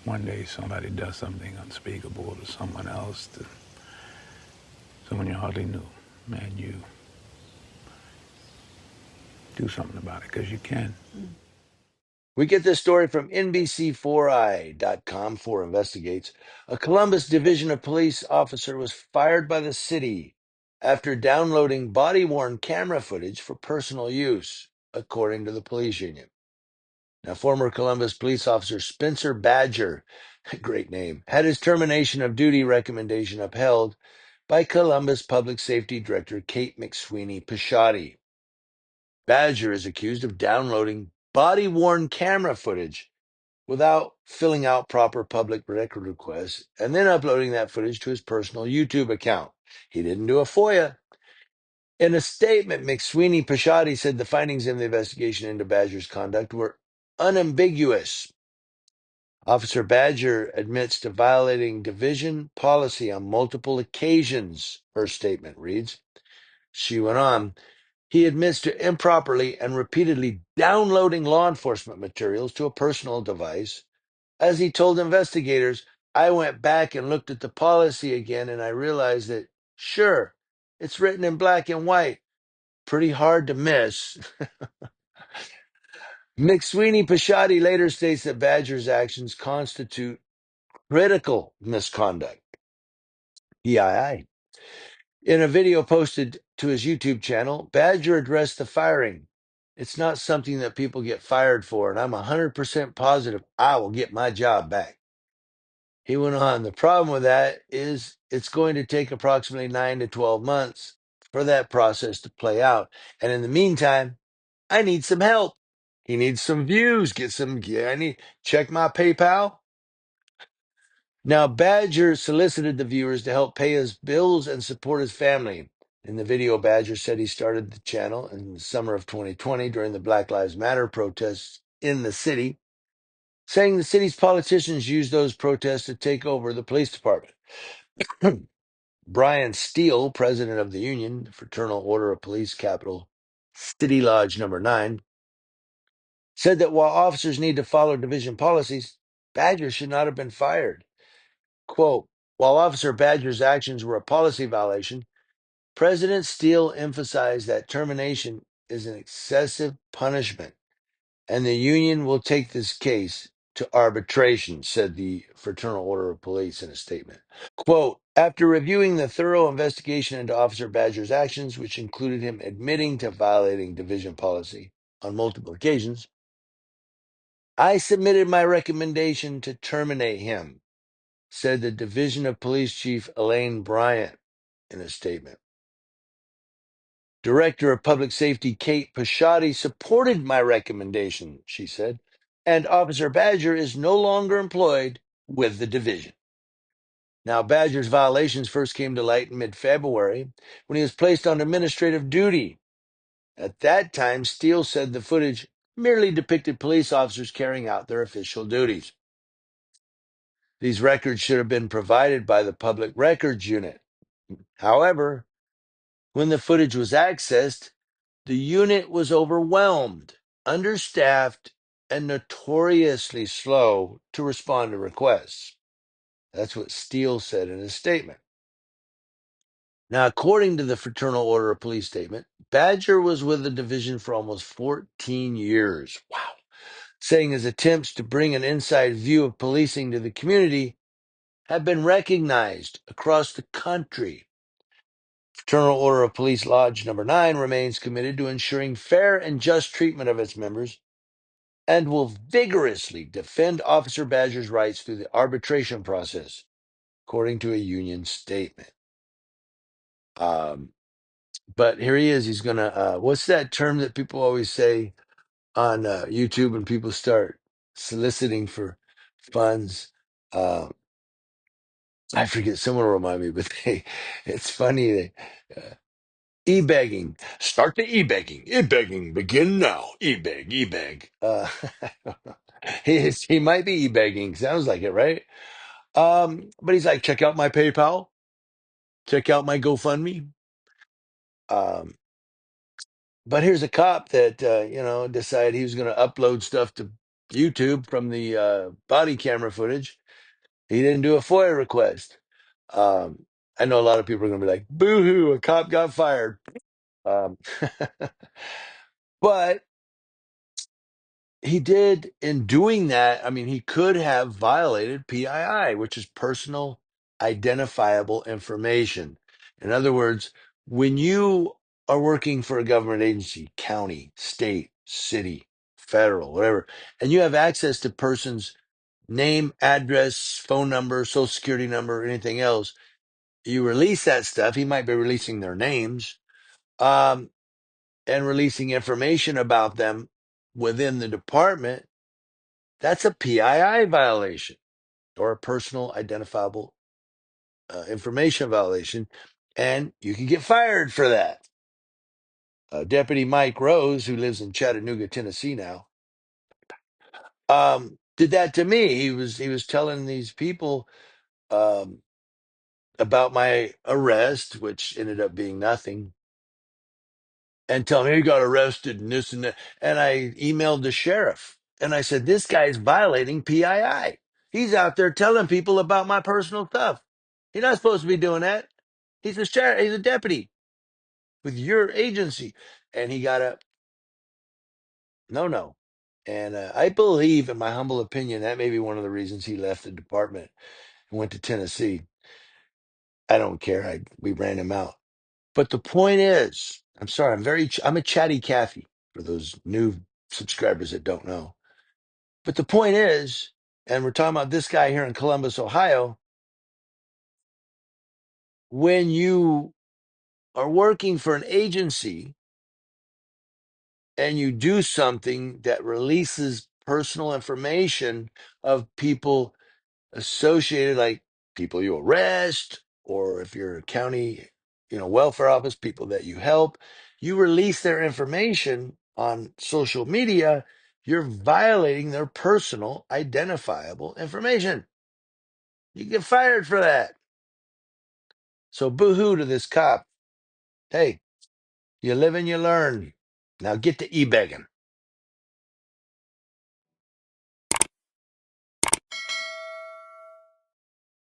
one day somebody does something unspeakable to someone else, to someone you hardly knew, and you do something about it because you can. We get this story from NBC4i.com. 4 investigates. A Columbus Division of Police officer was fired by the city after downloading body-worn camera footage for personal use, according to the police union. Now, former Columbus police officer Spencer Badger, great name, had his termination of duty recommendation upheld by Columbus Public Safety Director Kate McSweeney Pishotti. Badger is accused of downloading body-worn camera footage without filling out proper public record requests and then uploading that footage to his personal YouTube account. He didn't do a FOIA. In a statement, McSweeney Pishotti said the findings in the investigation into Badger's conduct were unambiguous. Officer Badger admits to violating division policy on multiple occasions, her statement reads. She went on, he admits to improperly and repeatedly downloading law enforcement materials to a personal device. As he told investigators, I went back and looked at the policy again and I realized that, sure, it's written in black and white. Pretty hard to miss. McSweeney Pishotti later states that Badger's actions constitute critical misconduct. PII. In a video posted to his YouTube channel, Badger addressed the firing. It's not something that people get fired for, and I'm 100% positive I will get my job back. He went on, the problem with that is it's going to take approximately 9 to 12 months for that process to play out. And in the meantime, I need some help. He needs some views, I need, check my PayPal. Now, Badger solicited the viewers to help pay his bills and support his family. In the video, Badger said he started the channel in the summer of 2020 during the Black Lives Matter protests in the city, saying the city's politicians used those protests to take over the police department. Brian Steele, president of the union, Fraternal Order of Police Capital City Lodge Number 9, said that while officers need to follow division policies, Badger should not have been fired. Quote, while Officer Badger's actions were a policy violation, President Steele emphasized that termination is an excessive punishment, and the union will take this case to arbitration, said the Fraternal Order of Police in a statement. Quote, after reviewing the thorough investigation into Officer Badger's actions, which included him admitting to violating division policy on multiple occasions, I submitted my recommendation to terminate him, said the Division of Police Chief Elaine Bryant in a statement. Director of Public Safety Kate Pishotti supported my recommendation, she said, and Officer Badger is no longer employed with the division. Now, Badger's violations first came to light in mid-February when he was placed on administrative duty. At that time, Steele said the footage merely depicted police officers carrying out their official duties. These records should have been provided by the Public Records Unit. However, when the footage was accessed, the unit was overwhelmed, understaffed, and notoriously slow to respond to requests. That's what Steele said in his statement. Now, according to the Fraternal Order of Police statement, Badger was with the division for almost 14 years. Wow. Saying his attempts to bring an inside view of policing to the community have been recognized across the country. Fraternal Order of Police Lodge Number 9 remains committed to ensuring fair and just treatment of its members and will vigorously defend Officer Badger's rights through the arbitration process, according to a union statement. But here he is. He's going to, what's that term that people always say on YouTube when people start soliciting for funds? Uh, I forget, someone will remind me, but it's funny. E-begging. Start the e-begging. E-begging. Begin now. E-beg. E-beg. He might be e-begging. Sounds like it, right? But he's like, check out my PayPal. Check out my GoFundMe. But here's a cop that, decided he was going to upload stuff to YouTube from the body camera footage. He didn't do a FOIA request. I know a lot of people are going to be like, boo hoo, a cop got fired. Um, but he did, in doing that, I mean, he could have violated PII, which is personal identifiable information. In other words, when you are working for a government agency, county, state, city, federal, whatever, and you have access to persons' name, address, phone number, social security number, anything else, you release that stuff. He might be releasing their names, um, and releasing information about them within the department. That's a PII violation or a personal identifiable information violation, and you can get fired for that. Deputy Mike Rose, who lives in Chattanooga, Tennessee now, did that to me. He was telling these people um, about my arrest, which ended up being nothing, and telling me he got arrested and this and that. And I emailed the sheriff and I said, this guy's violating PII. He's out there telling people about my personal stuff. He's not supposed to be doing that. He's a sheriff. He's a deputy with your agency. And he got a no. And I believe, in my humble opinion, that may be one of the reasons he left the department and went to Tennessee. I don't care. We ran him out. But the point is, I'm sorry, I'm a chatty Cathy for those new subscribers that don't know. But the point is, and we're talking about this guy here in Columbus, Ohio, when you are working for an agency and you do something that releases personal information of people associated, like people you arrest, or if you're a county, welfare office, people that you help, you release their information on social media, you're violating their personal identifiable information. You get fired for that. So boo-hoo to this cop. Hey, you live and you learn. Now get to e-begging.